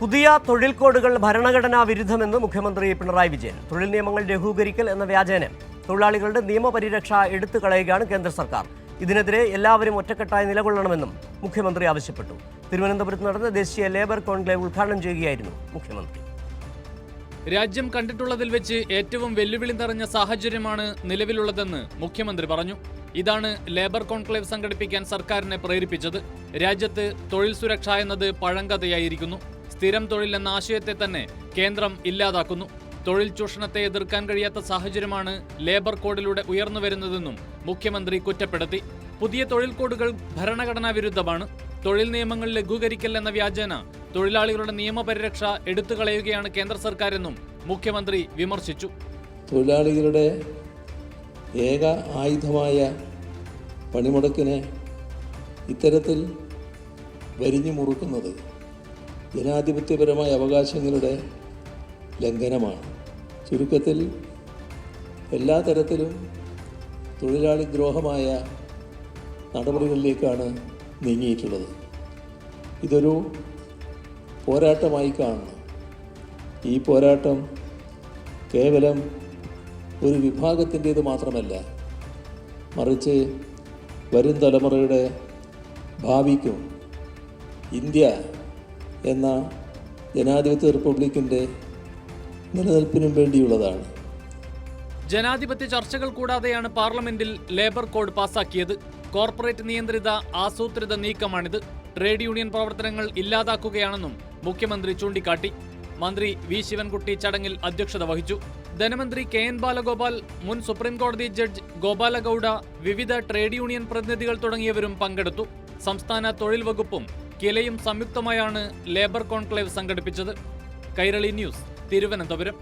പുതിയ തൊഴിൽ കോഡുകൾ ഭരണഘടനാ വിരുദ്ധമെന്ന് മുഖ്യമന്ത്രി പിണറായി വിജയൻ. തൊഴിൽ നിയമങ്ങൾ ലഘൂകരിക്കൽ എന്ന വ്യാജേന തൊഴിലാളികളുടെ നിയമപരിരക്ഷ എടുത്തു കളയുകയാണ് കേന്ദ്ര സർക്കാർ. ഇതിനെതിരെ എല്ലാവരും ഒറ്റക്കെട്ടായി നിലകൊള്ളണമെന്നും മുഖ്യമന്ത്രി ആവശ്യപ്പെട്ടു. തിരുവനന്തപുരത്ത് നടന്ന ദേശീയ ലേബർ കോൺക്ലേവ് ഉദ്ഘാടനം ചെയ്യുകയായിരുന്നു മുഖ്യമന്ത്രി. രാജ്യം കണ്ടിട്ടുള്ളതിൽ വെച്ച് ഏറ്റവും വെല്ലുവിളി നിറഞ്ഞ സാഹചര്യമാണ് നിലവിലുള്ളതെന്ന് മുഖ്യമന്ത്രി പറഞ്ഞു. ഇതാണ് ലേബർ കോൺക്ലേവ് സംഘടിപ്പിക്കാൻ സർക്കാരിനെ പ്രേരിപ്പിച്ചത്. രാജ്യത്ത് തൊഴിൽ സുരക്ഷ എന്നത് പഴങ്കഥയായിരിക്കുന്നു. സ്ഥിരം തൊഴിൽ എന്ന ആശയത്തെ തന്നെ കേന്ദ്രം ഇല്ലാതാക്കുന്നു. തൊഴിൽ ചൂഷണത്തെ എതിർക്കാൻ കഴിയാത്ത സാഹചര്യമാണ് ലേബർ കോഡിലൂടെ ഉയർന്നുവരുന്നതെന്നും മുഖ്യമന്ത്രി കുറ്റപ്പെടുത്തി. പുതിയ തൊഴിൽ കോഡുകൾ ഭരണഘടനാ വിരുദ്ധമാണ്. തൊഴിൽ നിയമങ്ങൾ ലഘൂകരിക്കൽ എന്ന വ്യാജേന തൊഴിലാളികളുടെ നിയമപരിരക്ഷ എടുത്തുകളയുകയാണ് കേന്ദ്ര സർക്കാരെന്നും മുഖ്യമന്ത്രി വിമർശിച്ചു. തൊഴിലാളികളുടെ ഏക ആയുധമായ പണിമുടക്കിനെ ഇത്തരത്തിൽ വരിഞ്ഞു മുറുക്കുന്നത് ജനാധിപത്യപരമായ അവകാശങ്ങളുടെ ലംഘനമാണ്. ചുരുക്കത്തിൽ എല്ലാ തരത്തിലും തൊഴിലാളി ദ്രോഹമായ നടപടികളിലേക്കാണ് നീങ്ങിയിട്ടുള്ളത്. ഇതൊരു പോരാട്ടമായി കാണണം. ഈ പോരാട്ടം കേവലം ഒരു വിഭാഗത്തിൻ്റേത് മാത്രമല്ല, മറിച്ച് വരും തലമുറയുടെ ഭാവിക്കും ഇന്ത്യ എന്ന ജനാധിപത്യ റിപ്പബ്ലിക്കിൻ്റെ നിലനിൽപ്പിനും വേണ്ടിയുള്ളതാണ്. ജനാധിപത്യ ചർച്ചകൾ കൂടാതെയാണ് പാർലമെന്റിൽ ലേബർ കോഡ് പാസാക്കിയത്. കോർപ്പറേറ്റ് നിയന്ത്രിത ആസൂത്രിത നീക്കമാണിത്. ട്രേഡ് യൂണിയൻ പ്രവർത്തനങ്ങൾ ഇല്ലാതാക്കുകയാണെന്നും മുഖ്യമന്ത്രി ചൂണ്ടിക്കാട്ടി. മന്ത്രി വി ശിവൻകുട്ടി ചടങ്ങിൽ അധ്യക്ഷത വഹിച്ചു. ധനമന്ത്രി കെ.എൻ. ബാലഗോപാൽ, മുൻ സുപ്രീംകോടതി ജഡ്ജ് ഗോപാലഗൌഡ, വിവിധ ട്രേഡ് യൂണിയൻ പ്രതിനിധികൾ തുടങ്ങിയവരും പങ്കെടുത്തു. സംസ്ഥാന തൊഴിൽ വകുപ്പും കിലയും സംയുക്തമായാണ് ലേബർ കോൺക്ലേവ് സംഘടിപ്പിച്ചത്. കൈരളി ന്യൂസ്, തിരുവനന്തപുരം.